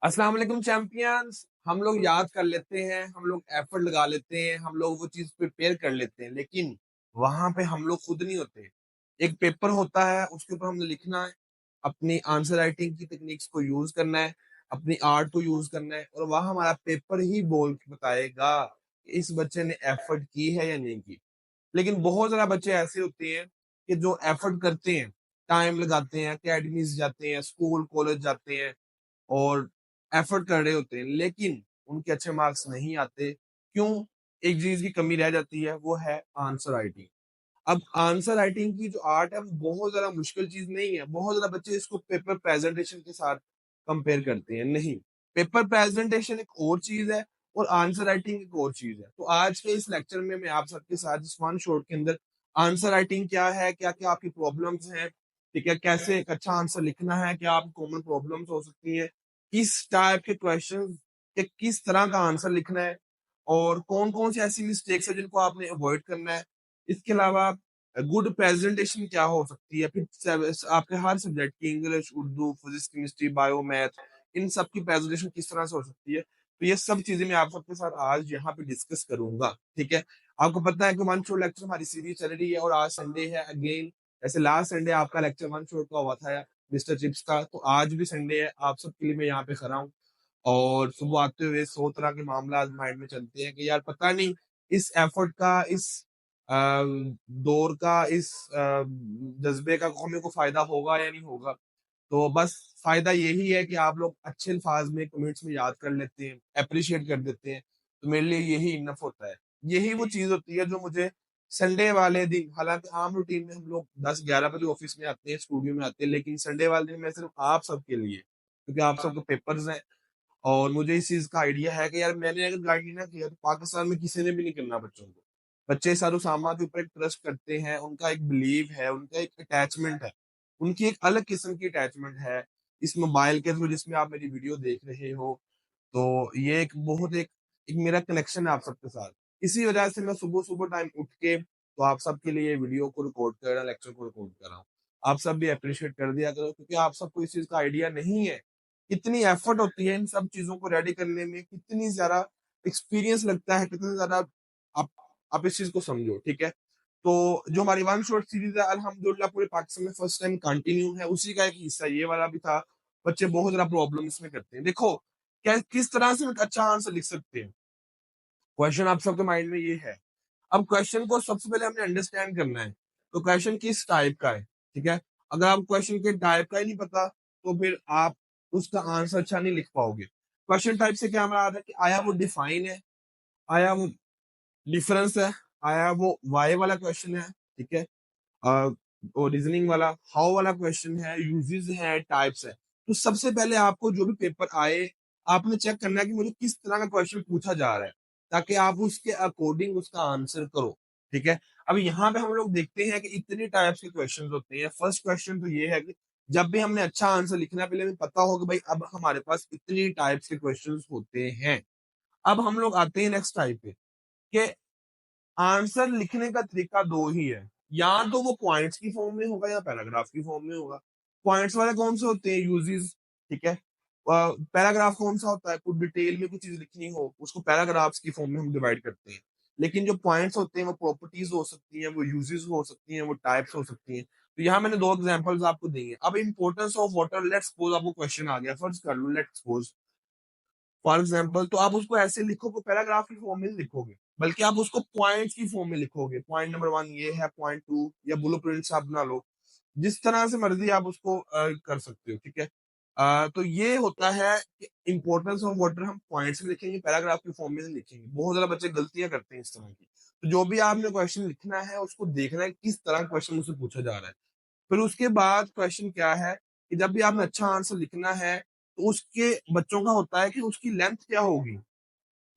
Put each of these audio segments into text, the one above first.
अस्सलाम वालेकुम चैंपियंस। हम लोग याद कर लेते हैं, हम लोग एफर्ट लगा लेते हैं, हम लोग वो चीज प्रिपेयर कर लेते हैं, लेकिन वहां पे हम लोग खुद नहीं होते। एक पेपर होता है, उसके ऊपर हमने लिखना है, अपनी आंसर राइटिंग की टेक्निक्स को यूज करना है, अपनी आर्ट को यूज करना है, और वह हमारा पेपर ही बोल के बताएगा कि इस बच्चे ने एफर्ट की है या नहीं की। लेकिन बहुत ज्यादा बच्चे ऐसे होते हैं कि जो एफर्ट करते हैं, टाइम लगाते हैं, अकेडमीज जाते हैं, स्कूल कॉलेज जाते हैं और एफर्ट कर रहे होते हैं, लेकिन उनके अच्छे मार्क्स नहीं आते। क्यों? एक चीज की कमी रह जाती है, वो है आंसर राइटिंग। अब आंसर राइटिंग की जो आर्ट है वो बहुत ज्यादा मुश्किल चीज नहीं है। बहुत ज्यादा बच्चे इसको पेपर प्रेजेंटेशन के साथ कंपेयर करते हैं। नहीं, पेपर प्रेजेंटेशन एक और चीज है और आंसर राइटिंग एक और चीज है। तो आज के इस लेक्चर में मैं आप सबके साथ इस वन शॉट के अंदर आंसर राइटिंग क्या है, क्या क्या आपकी प्रॉब्लम्स हैं, ठीक है, कैसे एक अच्छा आंसर लिखना है, क्या आप कॉमन प्रॉब्लम्स हो सकती है, किस टाइप के क्वेश्चन के किस तरह का आंसर लिखना है, और कौन कौन सी ऐसी मिस्टेक्स है जिनको आपने अवॉइड करना है। इसके अलावा गुड प्रेजेंटेशन क्या हो सकती है, फिर आपके हर सब्जेक्ट की, English, Urdu, physics, chemistry, bio, math, इन सब की प्रेजेंटेशन किस तरह से हो सकती है। तो ये सब चीजें मैं आप सबके साथ आज यहाँ पे डिस्कस करूंगा, ठीक है। आपको पता है कि वन शॉट लेक्चर हमारी सीरीज चल रही है और आज संडे है अगेन। ऐसे लास्ट संडे आपका लेक्चर वन शॉट का हुआ था मिस्टर चिप्स का, तो आज भी संडे है, आप सबके लिए मैं यहाँ पे खड़ा हूँ। और सुबह आते हुए 100 तरह के मामला माइंड में चलते हैं कि यार पता नहीं इस एफर्ट का, इस दौर का, इस जज्बे का हमें को फायदा होगा या नहीं होगा। तो बस फायदा यही है कि आप लोग अच्छे अल्फाज में कमेंट्स में याद कर लेते हैं, अप्रिशिएट कर देते हैं, तो मेरे लिए यही इनफ होता है। यही वो चीज होती है जो मुझे संडे वाले दिन, हालांकि आम रूटीन में हम लोग 10-11 बजे ऑफिस में आते हैं, स्टूडियो में आते हैं, लेकिन संडे वाले दिन मैं सिर्फ आप सबके लिए, क्योंकि आप सबके पेपर्स हैं और मुझे इस चीज का आइडिया है कि यार मैंने अगर गाइड नहीं ना किया तो पाकिस्तान में किसी ने भी नहीं करना बच्चों को। बच्चे सारू सामा के ऊपर एक ट्रस्ट करते हैं, उनका एक बिलीव है, उनका एक अटैचमेंट है, उनकी एक अलग किस्म की अटैचमेंट है इस मोबाइल के थ्रू जिसमें आप मेरी वीडियो देख रहे हो। तो ये एक बहुत एक मेरा कनेक्शन है आप सबके साथ। इसी वजह से मैं सुबह सुबह टाइम उठ के तो आप सबके लिए वीडियो को रिकॉर्ड कर रहा हूँ, लेक्चर को रिकॉर्ड कर रहा हूँ। आप सब भी अप्रिशिएट कर दिया करो, क्योंकि आप सबको इस चीज का आइडिया नहीं है कितनी एफर्ट होती है इन सब चीजों को रेडी करने में, कितनी ज्यादा एक्सपीरियंस लगता है, कितनी ज्यादा आप आप इस चीज को समझो, ठीक है। तो जो हमारी वन शॉट सीरीज है अल्हम्दुलिल्लाह पूरे पाकिस्तान में फर्स्ट टाइम कंटिन्यू है, उसी का एक हिस्सा ये वाला भी था। बच्चे बहुत ज्यादा प्रॉब्लम इसमें करते हैं। देखो क्या किस तरह से हम एक अच्छा आंसर लिख सकते हैं। क्वेश्चन आप सबके माइंड में ये है। अब क्वेश्चन को सबसे पहले हमने अंडरस्टैंड करना है, तो क्वेश्चन किस टाइप का है, ठीक है। अगर आप क्वेश्चन के टाइप का ही नहीं पता तो फिर आप उसका आंसर अच्छा नहीं लिख पाओगे। क्वेश्चन टाइप से क्या हमारा आता है कि आया वो डिफाइन है, आया वो डिफरेंस है, आया वो वाई वाला क्वेश्चन है, ठीक है, और रीजनिंग वाला, हाउ वाला क्वेश्चन है, यूजेस है, टाइप्स है। तो सबसे पहले आपको जो भी पेपर आए, आपने चेक करना है कि मुझे किस तरह का क्वेश्चन पूछा जा रहा है, ताकि आप उसके अकॉर्डिंग उसका आंसर करो, ठीक है। अब यहाँ पे हम लोग देखते हैं कि इतने टाइप्स के क्वेश्चन होते हैं। फर्स्ट क्वेश्चन तो ये है कि जब भी हमने अच्छा आंसर लिखना है, पहले हमें पता होगा भाई अब हमारे पास इतनी टाइप्स के क्वेश्चन होते हैं। अब हम लोग आते हैं नेक्स्ट टाइप पे कि आंसर लिखने का तरीका दो ही है, या तो वो पॉइंट्स की फॉर्म में होगा या पैराग्राफ की फॉर्म में होगा। पॉइंट्स वाले कौन से होते हैं? यूजेस, ठीक है। पैराग्राफ कौन सा होता है? कुछ डिटेल में कुछ चीज लिखनी हो उसको पैराग्राफ्स की फॉर्म में हम डिवाइड करते हैं। लेकिन जो पॉइंट्स होते हैं वो प्रॉपर्टीज हो सकती हैं, वो यूजेस हो सकती हैं, वो टाइप्स हो सकती हैं। तो यहाँ मैंने दो एग्जांपल्स आपको दिए हैं। अब importance of water, let's suppose आपको क्वेश्चन आ गया, फर्ज कर लो, लेट्स सपोज फॉर एग्जाम्पल, तो आप उसको ऐसे लिखोगे, पैराग्राफ की फॉर्म में लिखोगे, बल्कि आप उसको पॉइंट्स की फॉर्म में लिखोगे। पॉइंट नंबर 1 ये है, पॉइंट 2, या ब्लू प्रिंट्स आप बना लो, जिस तरह से मर्जी आप उसको कर सकते हो, ठीक है। तो ये होता है कि इंपॉर्टेंस ऑफ वाटर हम पॉइंट्स में लिखेंगे, पैराग्राफ की फॉर्म में लिखेंगे। बहुत ज्यादा बच्चे गलतियां करते हैं इस तरह की। तो जो भी आपने क्वेश्चन लिखना है उसको देखना है किस तरह क्वेश्चन मुझसे पूछा जा रहा है। फिर उसके बाद क्वेश्चन क्या है कि जब भी आपने अच्छा आंसर लिखना है तो उसके बच्चों का होता है कि उसकी लेंथ क्या होगी,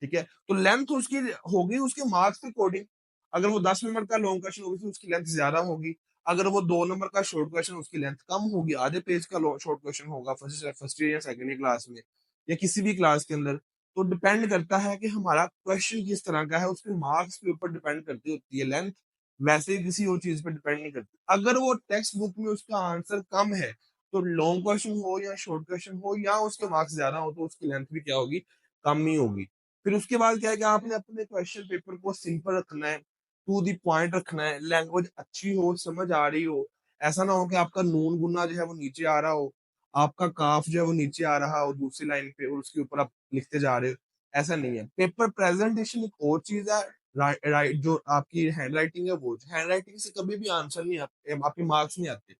ठीक है। तो लेंथ उसकी होगी उसके मार्क्स के अकॉर्डिंग। अगर वो 10 नंबर का लॉन्ग क्वेश्चन होगी तो उसकी लेंथ ज्यादा होगी। अगर वो 2 नंबर का शॉर्ट क्वेश्चन, उसकी लेंथ कम होगी, आधे पेज का शॉर्ट क्वेश्चन होगा फर्स्ट ईयर या सेकेंड ईयर क्लास में या किसी भी क्लास के अंदर। तो डिपेंड करता है कि हमारा क्वेश्चन किस तरह का है, उसके मार्क्स के ऊपर डिपेंड करती होती है लेंथ। वैसे ही किसी और चीज पे डिपेंड नहीं करती। अगर वो टेक्स्ट बुक में उसका आंसर कम है तो लॉन्ग क्वेश्चन हो या शॉर्ट क्वेश्चन हो या उसके मार्क्स ज्यादा हो तो उसकी लेंथ भी क्या होगी, कम ही होगी। फिर उसके बाद क्या है कि आपने अपने क्वेश्चन पेपर को सिंपल रखना है, टू दी पॉइंट रखना है, लैंग्वेज अच्छी हो, समझ आ रही हो। ऐसा ना हो कि आपका नून गुना जो है वो नीचे आ रहा हो, आपका काफ जो है वो नीचे आ रहा हो दूसरी लाइन पे और उसके ऊपर आप लिखते जा रहे हो। ऐसा नहीं है। पेपर प्रेजेंटेशन एक और चीज है। राइट जो आपकी हैंड राइटिंग है वो हैंड राइटिंग से कभी भी आंसर नहीं आते, आपके मार्क्स नहीं आते।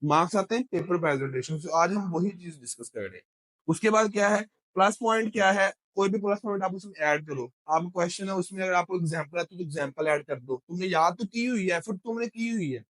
मार्क्स आते हैं पेपर प्रेजेंटेशन से। आज हम वही चीज डिस्कस कर रहे हैं। उसके बाद क्या है, प्लस पॉइंट क्या है, कोई भी प्लस पॉइंट आप उसमें ऐड करो। आप क्वेश्चन है उसमें अगर आपको एग्जांपल है तो एग्जांपल ऐड कर दो। तुमने याद तो की हुई है, एफर्ट तुमने की हुई है,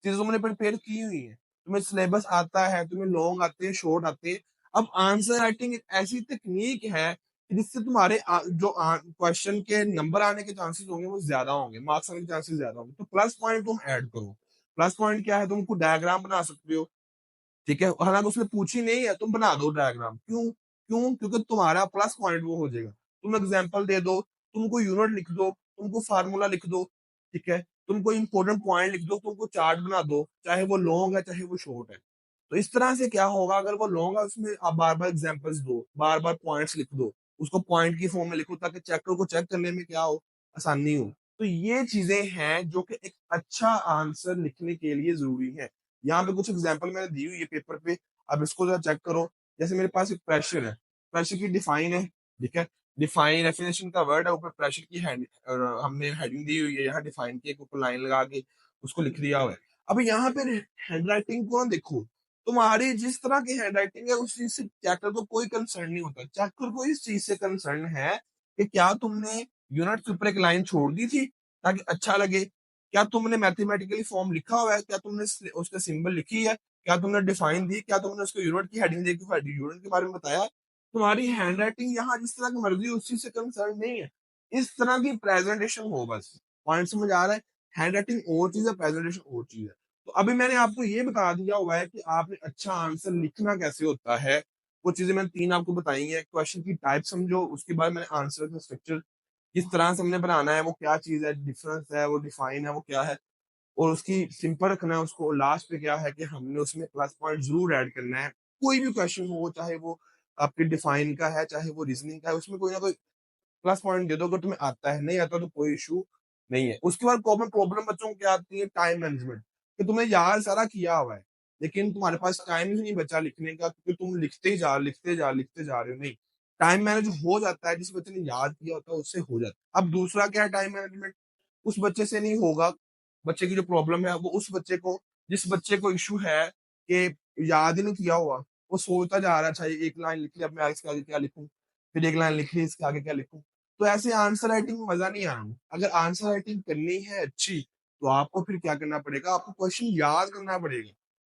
चीजें तुमने प्रिपेयर की हुई है, तुम्हें सिलेबस आता है, तुम्हें लॉन्ग आते हैं, शॉर्ट आते हैं। अब आंसर राइटिंग एक ऐसी तकनीक है कि जिससे तुम्हारे जो क्वेश्चन के नंबर आने के चांसेस होंगे वो ज्यादा होंगे, मार्क्स आने के चांसेस ज्यादा होंगे। तो प्लस पॉइंट तुम ऐड करो। प्लस पॉइंट क्या है, तुमको डायग्राम बना सकते हो। ठीक है, हालांकि उसने पूछी नहीं है, तुम बना दो डायग्राम। क्यों? क्योंकि तुम्हारा प्लस पॉइंट वो हो जाएगा। तुम एग्जांपल दे दो, तुमको यूनिट लिख दो, तुमको फार्मूला लिख दो। ठीक है, तुमको इंपॉर्टेंट पॉइंट लिख दो, तुमको चार्ट बना दो, चाहे वो लॉन्ग है चाहे वो शॉर्ट है। तो इस तरह से क्या होगा, अगर वो लॉन्ग है उसमें आप बार बार एग्जाम्पल्स दो, बार बार पॉइंट्स लिख दो, उसको पॉइंट की फॉर्म में लिखो ताकि चैप्टर को चेक करने में क्या हो, आसानी हो। तो ये चीजें हैं जो कि एक अच्छा आंसर लिखने के लिए जरूरी है। यहाँ पे कुछ एग्जांपल मैंने दी हुई है पेपर पे, अब इसको जरा चेक करो। जैसे मेरे पास एक प्रेशर है, प्रेशर की डिफाइन है। ठीक है, डिफाइन डेफिनेशन का वर्ड है, ऊपर प्रेशर की हेड हमने हेडिंग दी हुई है, यहाँ डिफाइन की एक ऊपर लाइन लगा के उसको लिख दिया हुआ है। अब यहाँ पे हैंड राइटिंग को ना देखो, तुम्हारी जिस तरह की हैंड राइटिंग है उस चीज से चेकर को कोई कंसर्न नहीं होता। चेकर को इस चीज से कंसर्न है कि क्या तुमने यूनिट के ऊपर एक लाइन छोड़ दी थी ताकि अच्छा लगे, क्या तुमने मैथमेटिकली फॉर्म लिखा हुआ है, क्या तुमने उसका सिंबल लिखी है, क्या तुमने डिफाइन दी, क्या तुमने उसको यूनिट की हेडिंग देकर यूनिट के बारे में बताया। तुम्हारी हैंड राइटिंग यहाँ जिस तरह की मर्जी उस चीज से कंसर्न नहीं है। इस तरह की प्रेजेंटेशन हो बस। पॉइंट समझ आ रहा है? हैंड राइटिंग और चीज है, प्रेजेंटेशन और चीज है। तो अभी मैंने आपको ये बता दिया हुआ है कि आपने अच्छा आंसर लिखना कैसे होता है। वो चीजें मैंने तीन आपको बताई हैं। क्वेश्चन की टाइप समझो, उसके बाद मैंने आंसर का स्ट्रक्चर किस तरह से हमने बनाना है, वो क्या चीज है, डिफरेंस है, वो डिफाइन है, वो क्या है, और उसकी सिंपल रखना है उसको। लास्ट पे क्या है कि हमने उसमें प्लस पॉइंट जरूर ऐड करना है। कोई भी क्वेश्चन हो, चाहे वो आपके डिफाइन का है चाहे वो रीजनिंग का है, उसमें कोई ना कोई प्लस पॉइंट दे दो। अगर तुम्हें आता है, नहीं आता तो कोई इशू नहीं है। उसके बाद कॉमन प्रॉब्लम बच्चों को क्या आती है, टाइम मैनेजमेंट। कि तुमने यार सारा किया हुआ है लेकिन तुम्हारे पास टाइम ही नहीं बचा लिखने का, क्योंकि तुम लिखते जा रहे हो। नहीं, टाइम मैनेज हो जाता है, जिस बच्चे ने याद किया होता है उससे हो जाता है। अब दूसरा क्या है, टाइम मैनेजमेंट उस बच्चे से नहीं होगा। बच्चे की जो प्रॉब्लम है वो उस बच्चे को, जिस बच्चे को इशू है कि याद ही नहीं किया हुआ, वो सोचता जा रहा है, अच्छा ये एक लाइन लिख ली, अब मैं इसके आगे क्या लिखूं, फिर एक लाइन लिख ली, इसके आगे क्या लिखूं। तो ऐसे आंसर राइटिंग में मजा नहीं आना। अगर आंसर राइटिंग करनी है अच्छी, तो आपको फिर क्या करना पड़ेगा, आपको क्वेश्चन याद करना पड़ेगा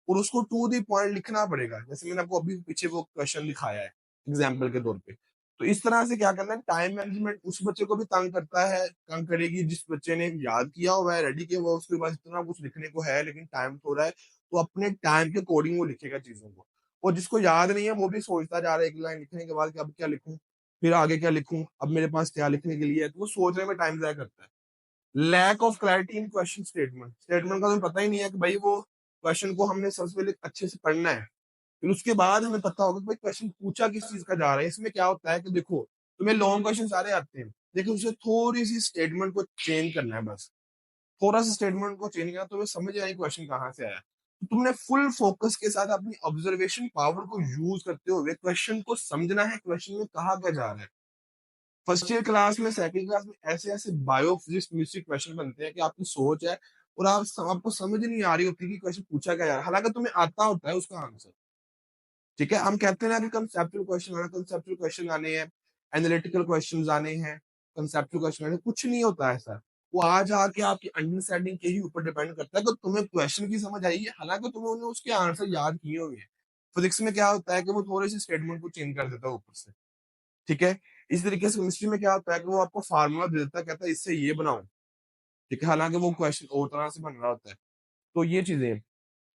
और उसको टू दी पॉइंट लिखना पड़ेगा। जैसे मैंने आपको अभी पीछे वो क्वेश्चन दिखाया है एग्जाम्पल के तौर पे। तो इस तरह से क्या करना है, टाइम मैनेजमेंट उस बच्चे को भी तंग करता है, तंग करेगी जिस बच्चे ने याद किया हुआ है, रेडी किया हुआ है, उसके पास इतना कुछ लिखने को है लेकिन टाइम थोड़ा है, तो अपने टाइम के अकॉर्डिंग वो लिखेगा चीजों को। और जिसको याद नहीं है वो भी सोचता जा रहा है एक लाइन लिखने के बाद कि अब क्या लिखूं, फिर आगे क्या लिखूं, अब मेरे पास क्या लिखने के लिए है, तो वो सोचने में टाइम जाया करता है। Lack of clarity in question statement, statement का तुम्हें पता ही नहीं है कि भाई वो क्वेश्चन को हमने सबसे पहले अच्छे से पढ़ना है, फिर उसके बाद हमें पता होगा कि भाई क्वेश्चन पूछा किस चीज का जा रहा है। इसमें क्या होता है कि देखो, तुम्हें लॉन्ग क्वेश्चन सारे आते हैं लेकिन उसे थोड़ी सी स्टेटमेंट को चेंज करना है बस। थोड़ा सा स्टेटमेंट को चेंज करना तो तुम्हें समझ आएगी क्वेश्चन कहाँ से आया। तो तुमने फुल फोकस के साथ अपनी ऑब्जर्वेशन पावर को यूज करते हुए क्वेश्चन को समझना है, क्वेश्चन में कहा क्या जा रहा है। फर्स्ट ईयर क्लास में, सेकंड क्लास में ऐसे ऐसे बायो फिजिक्स केमिस्ट्री क्वेश्चन बनते हैं कि आपकी सोच है और आपको समझ नहीं आ रही होती कि क्वेश्चन पूछा क्या जा रहा है, हालांकि तुम्हें आता होता है उसका आंसर। ठीक है, हम कहते हैं ना कि कंसेप्चुअल क्वेश्चन आने हैं, एनालिटिकल क्वेश्चंस आने हैं, कंसेप्चुअल क्वेश्चन आने हैं। कुछ नहीं होता है ऐसा। वो आज आके आपकी अंडरस्टैंडिंग के ही ऊपर डिपेंड करता है कि तुम्हें क्वेश्चन की समझ आई है, हालांकि तुम्हें उन्हें उसके आंसर याद किए हुए हैं। फिजिक्स में क्या होता है कि वो थोड़े से स्टेटमेंट को चेंज कर देता है ऊपर से। ठीक है, इस तरीके से केमिस्ट्री में क्या होता है कि वो आपको फार्मूला दे देता है, कहता है इससे ये बनाओ। ठीक है, हालांकि वो क्वेश्चन और तरह से बन रहा होता है। तो ये चीजें हैं।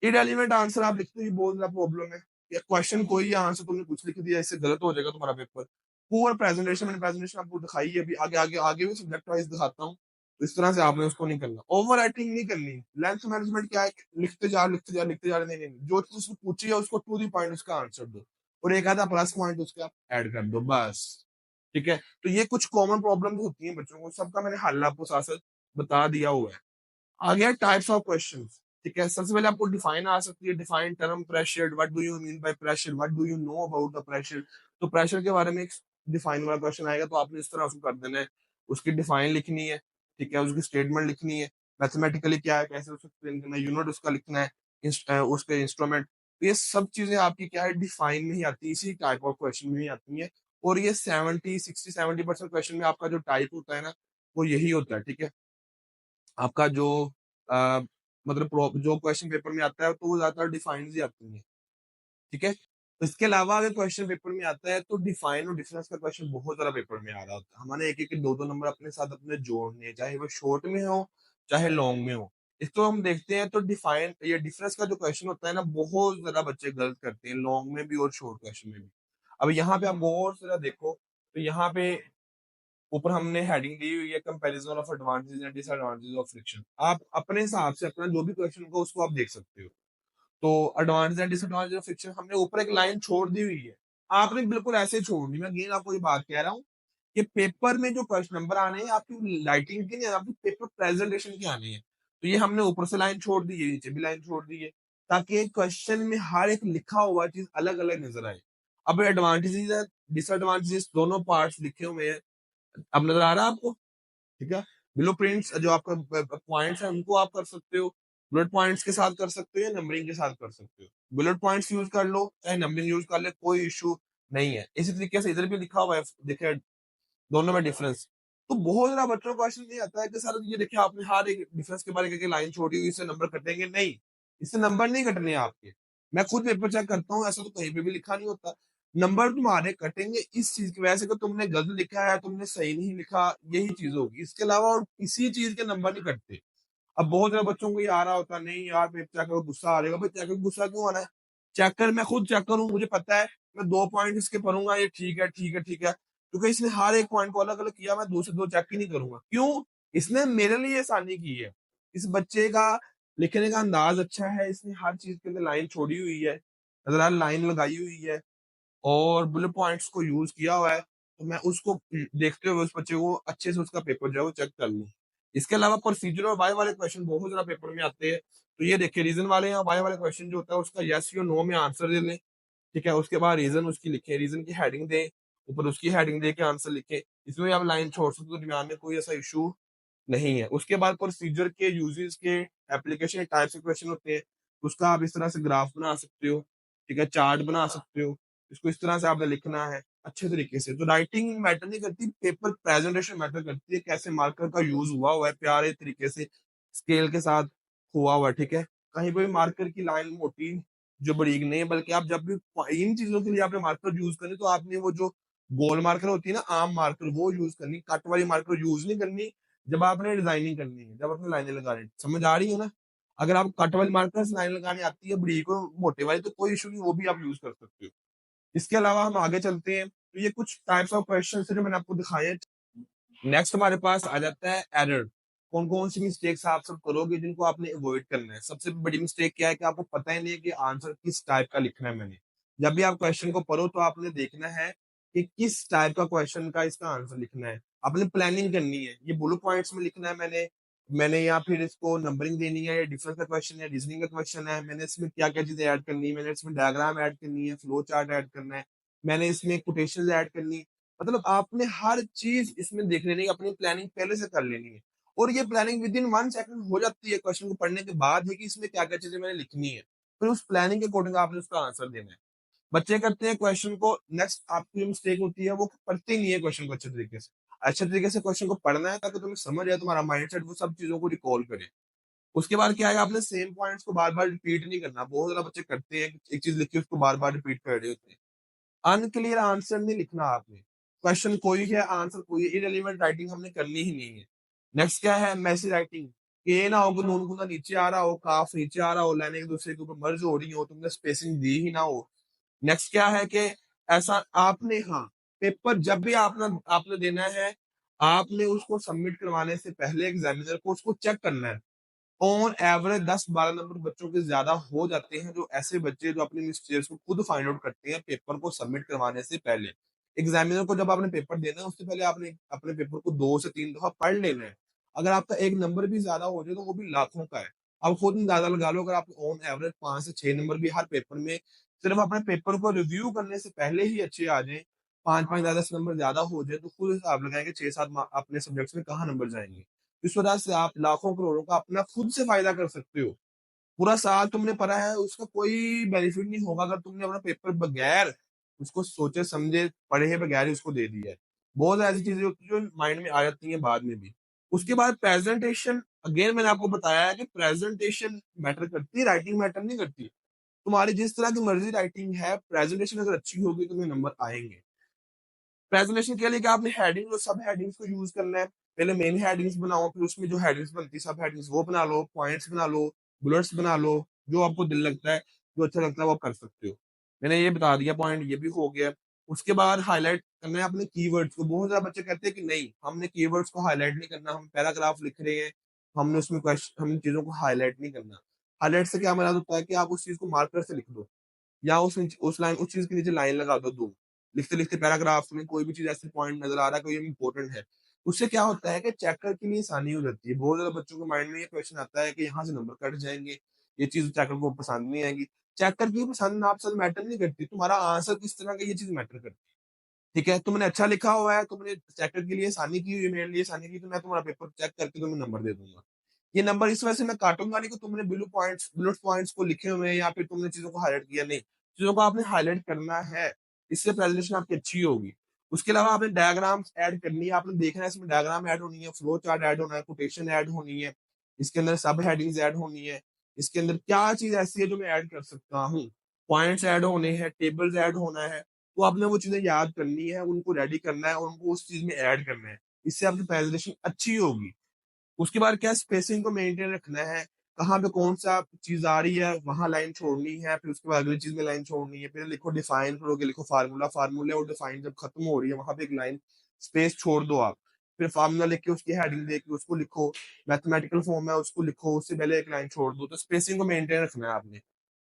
इररेलेवेंट आंसर आप लिखते ही बहुत ज्यादा प्रॉब्लम है। या क्वेश्चन कोई आंसर तुमने कुछ लिख दिया, इससे गलत हो जाएगा तुम्हारा पेपर। पुअर प्रेजेंटेशन, मैंने प्रेजेंटेशन आपको दिखाई है, अभी आगे आगे आगे भी सब्जेक्ट वाइज दिखाता हूँ। तो इस तरह से आपने उसको नहीं करना, ओवर राइटिंग नहीं करनी। लेंथ मैनेजमेंट क्या है, लिखते जा लिखते जा लिखते जा, नहीं नहीं नहीं। जो चीज उसको पूछी है उसको टू दी पॉइंट उसका आंसर दो, और एक आधा प्लस पॉइंट उसके आप ऐड कर दो बस। ठीक है, तो ये कुछ कॉमन प्रॉब्लम्स होती हैं बच्चों को, सबका मैंने हल आपको साथ साथ बता दिया हुआ है। आ गया टाइप्स ऑफ क्वेश्चंस। ठीक है, सबसे पहले आपको डिफाइन आ सकती है, define term pressure, what do you mean by pressure, what do you know about the pressure. तो प्रेशर के बारे में एक डिफाइन वाला क्वेश्चन आएगा, तो आपने इस तरह उसको कर देना है, उसकी डिफाइन लिखनी है। ठीक है, उसकी स्टेटमेंट लिखनी है, मैथमेटिकली क्या है, कैसे उसको एक्सप्लेन करना है, यूनिट उसका लिखना है, उसके इंस्ट्रूमेंट। तो ये सब चीजें आपकी क्या है, डिफाइन में ही आती है, इसी टाइप ऑफ क्वेश्चन में ही आती है। और ये 70 60 70% क्वेश्चन में आपका जो टाइप होता है ना, वो यही होता है। ठीक है, आपका जो अ, मतलब जो क्वेश्चन पेपर में आता है तो वो ज्यादातर डिफाइंड ही आती है। ठीक है, तो इसके अलावा अगर क्वेश्चन पेपर में आता है तो डिफाइन और डिफरेंस का क्वेश्चन बहुत ज्यादा पेपर में आ रहा होता है। हमारे एक एक दो दो नंबर अपने साथ अपने जोड़ने हैं, चाहे वो शॉर्ट में हो चाहे लॉन्ग में हो। इसको हम देखते हैं तो डिफाइन या डिफरेंस का जो क्वेश्चन होता है ना, बहुत ज्यादा बच्चे गलत करते हैं, लॉन्ग में भी और शॉर्ट क्वेश्चन में भी। अब यहाँ पे आप गौर से जरा देखो, तो यहाँ पे ऊपर हमने हेडिंग दी हुई है, comparison of advantages and disadvantages of friction. आप अपने हिसाब से अपना जो भी क्वेश्चन होगा उसको आप देख सकते हो। तो advantage and disadvantage of friction हमने ऊपर एक लाइन छोड़ दी हुई है, आपने बिल्कुल ऐसे ही छोड़नी। मैं अगेन आपको ये बात कह रहा हूँ कि पेपर में जो क्वेश्चन नंबर आने हैं आपकी लाइटिंग के नहीं, आपकी पेपर प्रेजेंटेशन के आने हैं। तो ये हमने ऊपर से लाइन छोड़ दी है, नीचे भी लाइन छोड़ दी है, ताकि क्वेश्चन में हर एक लिखा हुआ चीज अलग अलग नजर आए। अब एडवांटेजेस है डिसएडवांटेजेस दोनों पार्ट्स लिखे हुए हैं, अब नजर आ रहा है आपको। ठीक है, ब्लू प्रिंट्स जो आपका पॉइंट्स है उनको आप कर सकते हो, बुलेट पॉइंट्स के साथ कर सकते हो या नंबरिंग के साथ कर सकते हो। बुलेट पॉइंट्स यूज कर लो चाहे नंबरिंग यूज कर ले, कोई इशू नहीं है। इसी तरीके से इधर भी लिखा हुआ है, देखिए दोनों में डिफरेंस। तो बहुत ज्यादा बच्चों को क्वेश्चन नहीं आता है कि सर ये देखिए आपने हर एक डिफरेंस के बारे में लाइन छोड़ी हुई, इससे नंबर कटेंगे, नहीं, इससे नंबर नहीं कटने हैं आपके। मैं खुद पेपर चेक करता हूँ, ऐसा तो कहीं पे भी लिखा नहीं होता। नंबर तुम्हारे कटेंगे इस चीज की वजह से कि तुमने गलत लिखा है, तुमने सही नहीं लिखा, यही चीज होगी, इसके अलावा और किसी चीज के नंबर नहीं कटते। अब बहुत सारे बच्चों को ये आ रहा होता है, नहीं यार पेपर चेक करो गुस्सा आ जाएगा, भाई चेक गुस्सा क्यों आना है? चेकर मैं खुद चेकर हूँ, मुझे पता है मैं 2 पॉइंट इसके पढ़ूंगा, ये ठीक है ठीक है ठीक है, क्योंकि इसने हर एक पॉइंट को अलग अलग किया, मैं दो से दो चेक ही नहीं करूंगा। क्यों? इसने मेरे लिए आसानी की है, इस बच्चे का लिखने का अंदाज अच्छा है, इसने हर चीज के अंदर लाइन छोड़ी हुई है, नजर लाइन लगाई हुई है, और बुलेट पॉइंट्स को यूज किया हुआ है। तो मैं उसको देखते हुए उस बच्चे को अच्छे से उसका पेपर जो है वो चेक कर लूँ। इसके अलावा प्रोसीजर और वाई वाले क्वेश्चन बहुत ज्यादा पेपर में आते हैं। तो ये देखिए रीजन वाले या वाई वाले क्वेश्चन जो होता है उसका यस या नो में आंसर दे लें। ठीक है, उसके बाद रीजन उसकी लिखे, रीजन की हेडिंग दे, ऊपर उसकी हेडिंग दे के आंसर लिखे, इसमें आप लाइन छोड़ सकते हो, दरमियान में कोई ऐसा इशू नहीं है। उसके बाद प्रोसीजर के यूजेस के एप्लीकेशन टाइप से क्वेश्चन होते हैं, उसका आप इस तरह से ग्राफ बना सकते हो। ठीक है, चार्ट बना सकते हो, इसको इस तरह से आपने लिखना है अच्छे तरीके से। तो राइटिंग मैटर नहीं करती, पेपर प्रेजेंटेशन मैटर करती है, कैसे मार्कर का यूज हुआ है प्यारे तरीके से स्केल के साथ हुआ है। ठीक है, कहीं पर भी मार्कर की लाइन मोटी जो बारीक नहीं है, बल्कि आप जब भी इन चीजों के लिए आपने मार्कर यूज करनी, तो आपने वो जो गोल मार्कर होती है ना, आम मार्कर, वो यूज करनी, कट वाली मार्कर यूज नहीं करनी जब आपने डिजाइनिंग करनी है, जब आपने लाइनें लगानी है। समझ आ रही है ना? अगर आप कट वाली मार्कर से लाइन लगानी आती है बारीक और मोटे वाली, तो कोई इशू नहीं, वो भी आप यूज कर सकते हो। इसके अलावा हम आगे चलते हैं, तो ये कुछ टाइप्स ऑफ क्वेश्चन जो मैंने आपको दिखाए हैं। नेक्स्ट हमारे पास आ जाता है एरर। कौन कौन सी मिस्टेक्स आप सब करोगे जिनको आपने अवॉइड करना है? सबसे बड़ी मिस्टेक क्या है कि आपको पता ही नहीं है कि आंसर किस टाइप का लिखना है। मैंने जब भी आप क्वेश्चन को पढ़ो तो आपने देखना है कि किस टाइप का क्वेश्चन का इसका आंसर लिखना है। आपने प्लानिंग करनी है, ये बुलेट पॉइंट्स में लिखना है मैंने मैंने या फिर इसको नंबरिंग देनी है, या डिफरेंस का क्वेश्चन है, रीजनिंग का क्वेश्चन है, मैंने इसमें क्या क्या चीजें ऐड करनी है, मैंने इसमें डायग्राम ऐड करनी है, फ्लो चार्ट ऐड करना है, मैंने इसमें कोटेशन ऐड करनी है। मतलब आपने हर चीज इसमें देख लेनी है, अपनी प्लानिंग पहले से कर लेनी है। और ये प्लानिंग विद इन 1 सेकंड हो जाती है क्वेश्चन को पढ़ने के बाद, है कि इसमें क्या क्या चीजें मैंने लिखनी है, फिर उस प्लानिंग के अकॉर्डिंग आपने उसका आंसर देना है। बच्चे करते हैं क्वेश्चन को, नेक्स्ट आपकी मिस्टेक होती है वो पढ़ते ही नहीं है क्वेश्चन को अच्छे तरीके से। अच्छे तरीके से क्वेश्चन को पढ़ना है ताकि तुम्हें समझ आए, तुम्हारा माइंडसेट वो सब चीजों को रिकॉल करे। उसके बाद क्या है, आपने सेम पॉइंट्स को बार बार रिपीट नहीं करना। बहुत ज्यादा बच्चे करते हैं एक चीज लिखी उसको बार बार रिपीट कर रहे होते हैं। अनक्लियर आंसर नहीं लिखना आपने, क्वेश्चन कोई है आंसर कोई है, इरेलीवेंट राइटिंग हमने करनी ही नहीं है। नेक्स्ट क्या है, मैसी राइटिंग, कि ये ना हो कि नून गुना नीचे आ रहा हो, काफ नीचे आ रहा हो, लाइन एक दूसरे के ऊपर मर्ज हो रही हो, तुमने स्पेसिंग दी ही ना हो। नेक्स्ट क्या है कि ऐसा आपने, हाँ, पेपर जब भी आपने आपने देना है, आपने उसको सबमिट करवाने से पहले एग्जामिनर को उसको चेक करना है। ऑन एवरेज 10-12 नंबर बच्चों के ज्यादा हो जाते हैं, जो ऐसे बच्चे जो अपनी मिस्टेक्स को खुद फाइंड आउट करते हैं पेपर को सबमिट करवाने से पहले। एग्जामिनर को जब आपने पेपर देना है उससे पहले आपने अपने पेपर को 2 से 3 दफा पढ़ लेना है। अगर आपका एक नंबर भी ज्यादा हो जाए तो वो भी लाखों का है। अब खुद अंदाजा लगा लो, अगर आप ऑन एवरेज 5 से 6 नंबर भी हर पेपर में सिर्फ अपने पेपर को रिव्यू करने से पहले ही अच्छे आ जाए, 5-5 10 नंबर ज्यादा हो जाए, तो खुद हिसाब लगाएंगे 6-7 अपने सब्जेक्ट्स में कहाँ नंबर जाएंगे। इस वजह से आप लाखों करोड़ों का अपना खुद से फायदा कर सकते हो। पूरा साल तुमने पढ़ा है उसका कोई बेनिफिट नहीं होगा अगर तुमने अपना पेपर बगैर उसको सोचे समझे पढ़े बगैर ही उसको दे दिया है। बहुत ऐसी चीजें होती है जो माइंड में आ जाती है बाद में भी। उसके बाद प्रेजेंटेशन, अगेन मैंने आपको बताया है कि प्रेजेंटेशन मैटर करती है, राइटिंग मैटर नहीं करती। तुम्हारी जिस तरह की मर्जी राइटिंग है, प्रेजेंटेशन अगर अच्छी होगी तो तुम्हें नंबर आएंगे। प्रेजेंटेशन के लिए क्या आपने हेडिंग और सब हेडिंग्स को यूज करना है। पहले मेन हेडिंग्स बनाओ, फिर उसमें जो हेडिंग्स बनती है सब हेडिंग्स वो बना लो, पॉइंट्स बना लो, बुलेट्स बना लो। जो आपको दिल लगता है, जो अच्छा लगता है वो आप कर सकते हो। मैंने ये बता दिया, पॉइंट ये भी हो गया। उसके बाद हाईलाइट करना है अपने कीवर्ड्स को। बहुत ज्यादा बच्चे कहते हैं कि नहीं, हमने कीवर्ड्स को हाईलाइट नहीं करना, हम पैराग्राफ लिख रहे हैं, हमने उसमें क्वेश्चन हमने चीजों को हाईलाइट नहीं करना। हाईलाइट से क्या मतलब होता है कि आप उस चीज को मार्कर से लिख दो, या उस लाइन उस चीज के नीचे लाइन लगा दो, दो लिखते लिखते पैराग्राफ में कोई भी चीज ऐसे पॉइंट नजर आ रहा है कोई इंपॉर्टेंट है। उससे क्या होता है कि चेकर के लिए आसानी हो जाती है। बहुत ज्यादा बच्चों के माइंड में ये क्वेश्चन आता है कि यहाँ से नंबर कट जाएंगे, ये चीज चेकर को पसंद नहीं आएगी। चेकर की पसंद नापसंद मैटर नहीं करती, तुम्हारा आंसर किस तरह का ये चीज मैटर करती है। ठीक है, तुमने अच्छा लिखा हुआ है, तुमने चेकर के लिए आसानी की हुई, मेरे लिए आसानी की, तो मैं तुम्हारा पेपर चेक करके तुम्हें नंबर दे दूंगा। ये नंबर इस वजह से मैं काटूंगा नहीं कि तुमने बुलेट पॉइंट्स को लिखे हुए हैं या फिर तुमने चीजों को हाईलाइट किया, नहीं, चीजों को आपने हाईलाइट करना है। इससे प्रेजेंटेशन आपकी अच्छी होगी। उसके अलावा आपने डायग्राम्स ऐड करनी है, आपने देखना है इसमें डायग्राम ऐड होनी है, फ्लो चार्ट ऐड होना है, कोटेशन ऐड होनी है, इसके अंदर सब हेडिंग्स ऐड होनी है। इसके अंदर क्या चीज ऐसी है जो मैं ऐड कर सकता हूँ, पॉइंट्स ऐड होने हैं, टेबल्स ऐड होना है। तो आपने वो चीजें याद करनी है, उनको रेडी करना है और उनको उस चीज में ऐड करना है। इससे आपकी प्रेजेंटेशन अच्छी होगी। उसके बाद क्या, स्पेसिंग को मेंटेन रखना है, कहाँ पे कौन सा चीज आ रही है वहां लाइन छोड़नी है, फिर उसके बाद अगली चीज में लाइन छोड़नी है, फिर लिखो डिफाइन करोगे, लिखो फार्मूला, फार्मूले और डिफाइन जब खत्म हो रही है वहां पे एक लाइन स्पेस छोड़ दो आप। फिर फार्मूला लिख के उसकी हेडिंग दे के उसको लिखो, मैथमेटिकल फॉर्म है उसको लिखो, उससे पहले एक लाइन छोड़ दो। तो स्पेसिंग को मेंटेन रखना है आपने।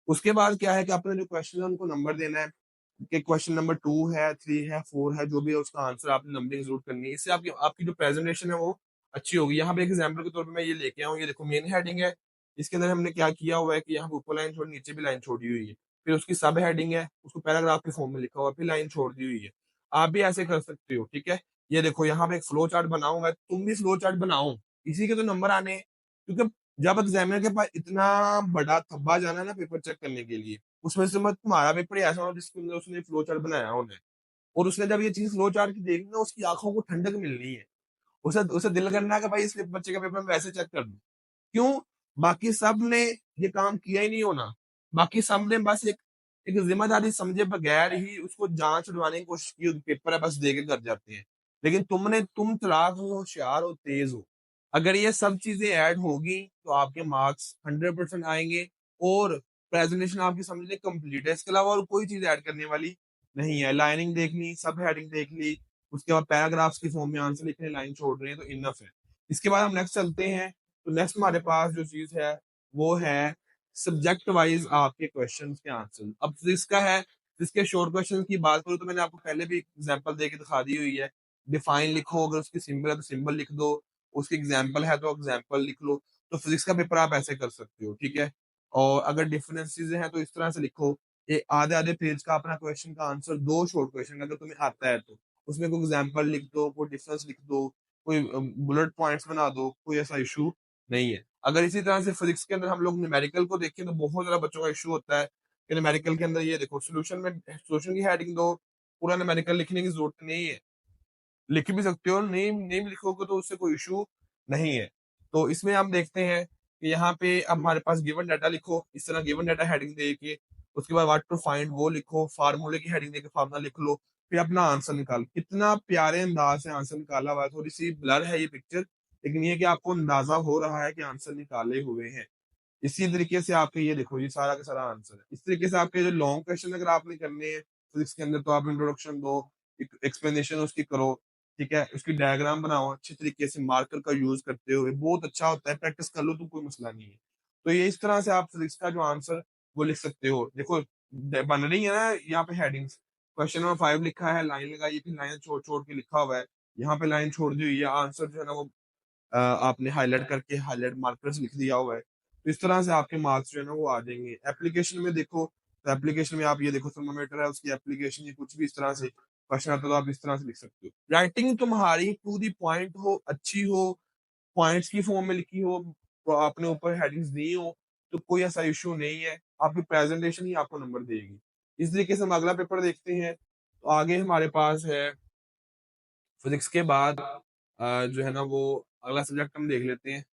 उसके बाद क्या है कि आपने जो क्वेश्चन है उनको नंबर देना है, कि क्वेश्चन नंबर 2 है, 3 है, 4 है, जो भी है उसका आंसर आपने नंबरिंग जरूर करनी है। इससे आपकी आपकी जो प्रेजेंटेशन है वो अच्छी होगी। यहाँ पे एक एग्जांपल के तौर पे मैं ये लेके आऊँ, ये देखो मेन हेडिंग है, इसके अंदर हमने क्या किया हुआ है कि यहाँ पे ऊपर लाइन छोड़ी, नीचे भी लाइन छोड़ी हुई है। फिर उसकी सब हेडिंग है, उसको पैराग्राफ के फॉर्म में लिखा हुआ है, फिर लाइन छोड़ दी हुई है। आप भी ऐसे कर सकते हो, ठीक है। ये देखो यहाँ पे एक फ्लो चार्ट बनाऊंगा, तुम भी फ्लो चार्ट बनाओ, इसी के तो नंबर आने हैं। क्योंकि जब एग्जामिनर के पास इतना बड़ा थब्बा जाना है ना पेपर चेक करने के लिए, उसमें से मत तुम्हारा पेपर ही ऐसा हो जिसके अंदर उसने फ्लो चार्ट बनाया उन्हें, और उसने जब ये चीज फ्लो चार्ट की देखी ना उसकी आंखों को ठंडक मिलनी है। उसे उसे दिल करना है कि भाई इस बच्चे का पेपर मैं वैसे चेक कर दूं। क्यों? बाकी सब ने ये काम किया ही नहीं होना। बाकी सब ने बस एक एक जिम्मेदारी समझे बगैर ही उसको जांच छुड़वाने की कोशिश की, पेपर है बस दे के कर जाते हैं। लेकिन तुम चालाक हो, होशियार हो, तेज हो। अगर ये सब चीजें ऐड होगी तो आपके मार्क्स 100% आएंगे, और प्रेजेंटेशन आपकी समझ लें कंप्लीट है। इसके अलावा और कोई चीज ऐड करने वाली नहीं है। लाइनिंग देख ली, सब हेडिंग देख ली, उसके बाद पैराग्राफ्स की फॉर्म में आंसर लिखने, लाइन छोड़ रहे हैं तो इनफ है। इसके बाद हम नेक्स्ट चलते हैं। तो नेक्स्ट हमारे पास जो चीज है वो है सब्जेक्ट वाइज आपके क्वेश्चन के आंसर। अब जिसका है, जिसके शॉर्ट क्वेश्चन की बात करूँ तो मैंने आपको पहले भी एग्जांपल देके दिखा दी हुई है। डिफाइन लिखो, अगर उसकी सिंबल है तो सिंबल लिख दो, उसकी एग्जाम्पल है तो एग्जाम्पल लिख लो। तो फिजिक्स का पेपर आप ऐसे कर सकते हो, ठीक है। और अगर डिफरेंट चीजें हैं तो इस तरह से लिखो, एक आधे आधे पेज का अपना क्वेश्चन का आंसर, दो शॉर्ट क्वेश्चन अगर तुम्हें आता है तो उसमें कोई एग्जाम्पल लिख दो, कोई डिफरेंस लिख दो, कोई बुलेट पॉइंट्स बना दो, कोई ऐसा इशू नहीं है। अगर इसी तरह से फिजिक्स के अंदर हम लोग न्यूमेरिकल को देखें तो बहुत ज्यादा बच्चों का इशू होता है कि न्यूमेरिकल के अंदर ये देखो सोल्यूशन की हेडिंग दो, पूरा न्यूमेरिकल लिखने की जरूरत नहीं है। लिख भी सकते हो, नेम नेम लिखोगे तो उससे कोई इशू नहीं है। तो इसमें हम देखते हैं कि यहाँ पे अब हमारे पास गिवन डाटा लिखो, इस तरह गिवन डाटा हेडिंग दे के उसके बाद व्हाट टू फाइंड वो लिखो, फार्मूले की हेडिंग दे के फार्मूला लिख लो, फिर अपना आंसर निकालो। कितना प्यारे अंदाज से आंसर निकाला हुआ है। थोड़ी सी ब्लर है ये पिक्चर, लेकिन ये कि आपको अंदाजा हो रहा है कि आंसर निकाले हुए हैं। इसी तरीके से आपके ये देखो, ये सारा का सारा आंसर है। इस तरीके से आपके जो लॉन्ग क्वेश्चन अगर आपने करने हैं फिजिक्स के अंदर तो आप इंट्रोडक्शन दो, एक एक्सप्लेनेशन उसकी करो, ठीक है, उसकी डायग्राम बनाओ अच्छे तरीके से मार्कर का यूज करते हुए, बहुत अच्छा होता है, प्रैक्टिस कर लो तो कोई मसला नहीं है। तो ये इस तरह से आप फिजिक्स का जो आंसर वो लिख सकते हो। देखो बन रही है ना यहाँ पे हेडिंग्स, क्वेश्चन नंबर 5 लिखा है, लाइन लगाई, फिर लाइन छोड़ छोड़ के लिखा हुआ है, यहाँ पे लाइन छोड़ दी हुई है, आंसर जो है ना वो आपने हाईलाइट करके हाईलाइट मार्कर्स लिख दिया हुआ है। तो इस तरह से आपके मार्क्स जो है ना वो आ जाएंगे। एप्लीकेशन में देखो, तो एप्लीकेशन में आप ये देखो थर्मामीटर है, उसकी एप्लीकेशन, ये कुछ भी इस तरह से क्वेश्चन आता है तो आप इस तरह से लिख सकते हो। राइटिंग तुम्हारी टू दी पॉइंट हो, अच्छी हो, पॉइंट्स की फॉर्म में लिखी हो, तो अपने ऊपर हेडिंग्स दी हो, तो कोई ऐसा इशू नहीं है, आपकी प्रेजेंटेशन ही आपको नंबर देगी। इस तरीके से हम अगला पेपर देखते हैं। तो आगे हमारे पास है फिजिक्स के बाद जो है ना वो अगला सब्जेक्ट हम देख लेते हैं।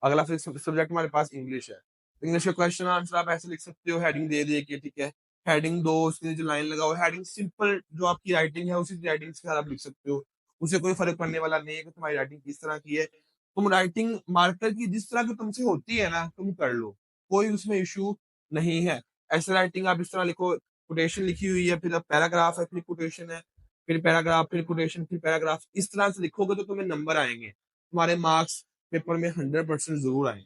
अगला फिजिक्स सब्जेक्ट हमारे पास इंग्लिश है। इंग्लिश के क्वेश्चन आंसर आप ऐसे लिख सकते हो, हेडिंग दे दे के, ठीक है, हेडिंग दो, उसके जो लाइन लगाओ, हेडिंग सिंपल जो आपकी राइटिंग है उसी राइटिंग के साथ आप लिख सकते हो। उसे कोई फर्क पड़ने वाला नहीं है कि तुम्हारी राइटिंग किस तरह की है। तुम राइटिंग मार्कर की जिस तरह की तुमसे होती है ना तुम कर लो, कोई उसमें इशू नहीं है। ऐसे राइटिंग आप इस तरह लिखो, कोटेशन लिखी हुई है, फिर पैराग्राफ है, फिर कोटेशन है, फिर पैराग्राफ, फिर कोटेशन, फिर पैराग्राफ, इस तरह से लिखोगे तो तुम्हें नंबर आएंगे, तुम्हारे मार्क्स पेपर में 100% जरूर आएंगे।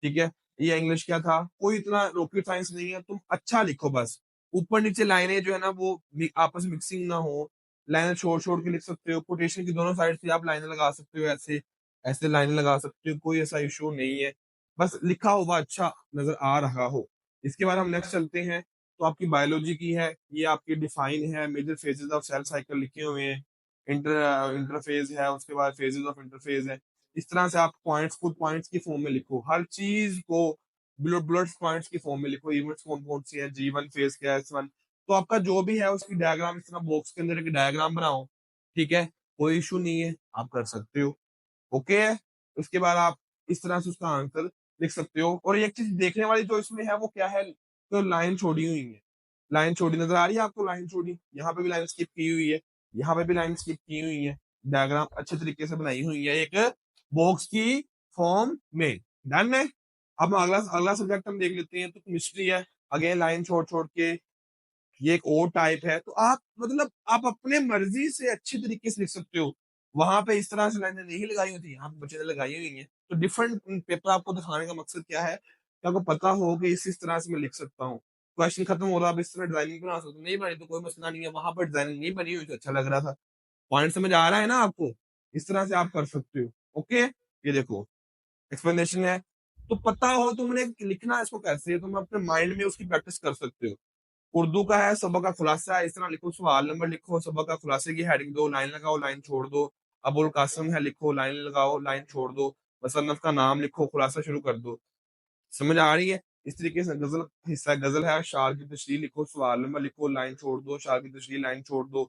ठीक है, ये इंग्लिश क्या था, कोई इतना रॉकेट साइंस नहीं है, तुम अच्छा लिखो बस। ऊपर नीचे लाइनें जो है ना वो आपस में मिक्सिंग ना हो, लाइनें छोड़ छोड़ के लिख सकते हो, कोटेशन की दोनों साइड से आप लाइनें लगा सकते हो, ऐसे ऐसे लाइनें लगा सकते हो, कोई ऐसा इशू नहीं है, बस लिखा हुआ अच्छा नजर आ रहा हो। इसके बाद हम नेक्स्ट चलते हैं। तो आपकी बायोलॉजी की है, ये आपकी डिफाइन है, major phases of cell cycle लिखे हुए हैं, इंटरफेज है, उसके बाद फेजेस ऑफ इंटरफेज है। इस तरह से आप पॉइंट्स को पॉइंट्स की फॉर्म में लिखो, हर चीज को बुलेट बुलेट पॉइंट्स की फॉर्म में लिखो, इवेंट्स कौन कौन सी है, G1 फेज क्या है, S1। तो आपका जो भी है उसकी डायग्राम इस तरह बॉक्स के अंदर एक डायग्राम बनाओ, ठीक है, कोई इशू नहीं है, आप कर सकते हो। ओके है, उसके बाद आप इस तरह से उसका आंसर लिख सकते हो। और एक चीज देखने वाली जो इसमें है वो क्या है, तो लाइन छोड़ी हुई है, लाइन छोड़ी नजर आ रही है आपको, लाइन छोड़ी, यहाँ पे भी लाइन स्किप की हुई है, यहाँ पे भी लाइन स्किप की हुई है, डायग्राम अच्छे तरीके से बनाई हुई है एक बॉक्स की फॉर्म में। डन है। अब अगला अगला सब्जेक्ट हम देख लेते हैं। तो केमिस्ट्री है, अगेन लाइन छोड़ छोड़ के, ये एक और टाइप है। तो आप मतलब आप अपने मर्जी से अच्छे तरीके से लिख सकते हो। वहां पे इस तरह से लाइनें नहीं लगाई होती, यहाँ पे बच्चे ने लगाई हुई है। तो डिफरेंट पेपर आपको दिखाने का मकसद क्या है कि आपको पता हो कि इस तरह से मैं लिख सकता हूँ। क्वेश्चन खत्म हो रहा, आप इस तरह डिजाइनिंग बना सकते हो, नहीं बनी तो कोई मसला नहीं है, वहां पर डिजाइनिंग नहीं बनी हुई तो अच्छा लग रहा था। पॉइंट समझ आ रहा है ना आपको, इस तरह से आप कर सकते हो। ओके, ये देखो एक्सप्लेनेशन है। तो पता हो तुमने लिखना इसको कैसे है, तुम अपने माइंड में उसकी प्रैक्टिस कर सकते हो। उर्दू का है, सबक का खुलासा है, इस तरह लिखो, सवाल नंबर लिखो, सबक का खुलासे की हेडिंग दो, लाइन लगाओ, लाइन छोड़ दो। अबुल कासिम है, लिखो, लाइन लगाओ, लाइन छोड़ दो, मुसन्नफ का नाम लिखो, खुलासा शुरू कर दो। समझ आ रही है। इस तरीके से गजल हिस्सा, गजल है, शार की तशरीह लिखो, सवाल नंबर लिखो, लाइन छोड़ दो, शार की तशरीह, लाइन छोड़ दो,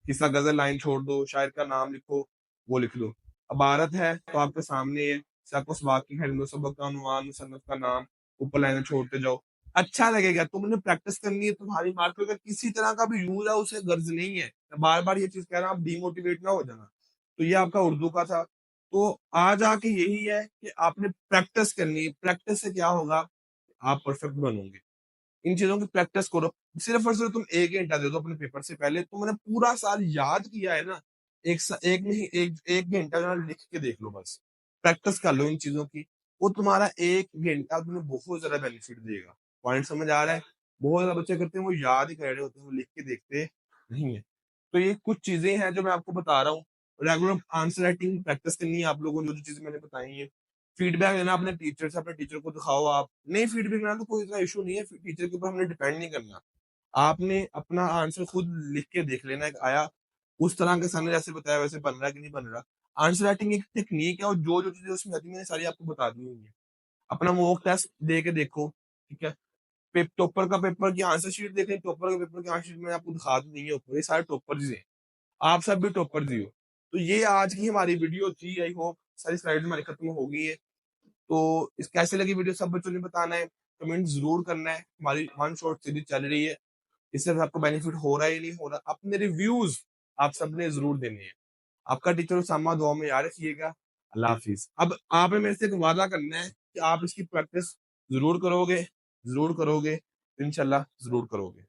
किस्सा गजल, लाइन छोड़ दो, शायर का नाम लिखो, वो लिख दो। अबारत है तो आपके सामने है, सबक सबाक की हेडिंग दो, सबक का अनुमान, मुसन्नफ का नाम, ऊपर लाइनें छोड़ते जाओ। अच्छा लगेगा, तुमने प्रैक्टिस करनी है, तुम्हारी मार्केट का किसी तरह का भी यूज है उसे गर्ज नहीं है। बार बार ये चीज कह रहा हूं, आप डिमोटिवेट ना हो जाना। तो ये आपका उर्दू का था। तो आज आके यही है कि आपने प्रैक्टिस करनी है, प्रैक्टिस से क्या होगा, आप परफेक्ट बनोगे। इन चीजों की प्रैक्टिस करो। सिर्फ और सिर्फ तुम 1 घंटा दे दो अपने पेपर से पहले, तुमने पूरा साल याद किया है ना, एक नहीं, एक घंटा जो है लिख के देख लो बस, प्रैक्टिस कर लो इन चीजों की। वो तुम्हारा 1 घंटा तुम्हें बहुत ज्यादा बेनिफिट देगा। पॉइंट समझ आ रहा है। बहुत ज्यादा बच्चे करते हैं वो याद ही कर रहे होते हैं, वो लिख के देखते नहीं है। तो ये कुछ चीजें हैं जो मैं आपको बता रहा हूँ। रेगुलर आंसर राइटिंग प्रैक्टिस करनी है आप लोगों ने, जो जो चीजें मैंने बताई है। फीडबैक लेना अपने टीचर से, अपने टीचर को दिखाओ। आप नहीं फीडबैक लेना तो कोई इतना इशू नहीं है, टीचर के ऊपर हमने डिपेंड नहीं करना। आपने अपना आंसर खुद लिख के देख लेना है कि आया उस तरह के सर ने जैसे बताया वैसे बन रहा है कि नहीं बन रहा। आंसर राइटिंग एक टेक्निक है, और जो जो चीजें उसमें आती है मैंने सारी आपको बता दी हुई है। अपना मॉक टेस्ट दे के देखो, ठीक है। टॉपर का पेपर की आंसर शीट देखें, टॉपर के पेपर की आंसर शीट में आपको दिखा दी नहीं है ऊपर, ये सारे टॉपर ही हैं, आप सब भी टॉपर ही हो। तो ये आज की हमारी वीडियो थी, आई होप सारी स्लाइड हमारी खत्म हो गई है। तो इस कैसे लगी वीडियो सब बच्चों ने बताना है, कमेंट जरूर करना है। हमारी वन शॉट सीरीज चल रही है, इससे आपको बेनिफिट हो रहा है या नहीं हो रहा, अपने रिव्यूज आप सबने जरूर देने हैं। आपका टीचर उसामा दुआ में याद रखिएगा। अल्लाह हाफिज। अब आपने मेरे से एक वादा करना है कि आप इसकी प्रैक्टिस जरूर करोगे, जरूर करोगे, इंशाल्लाह जरूर करोगे।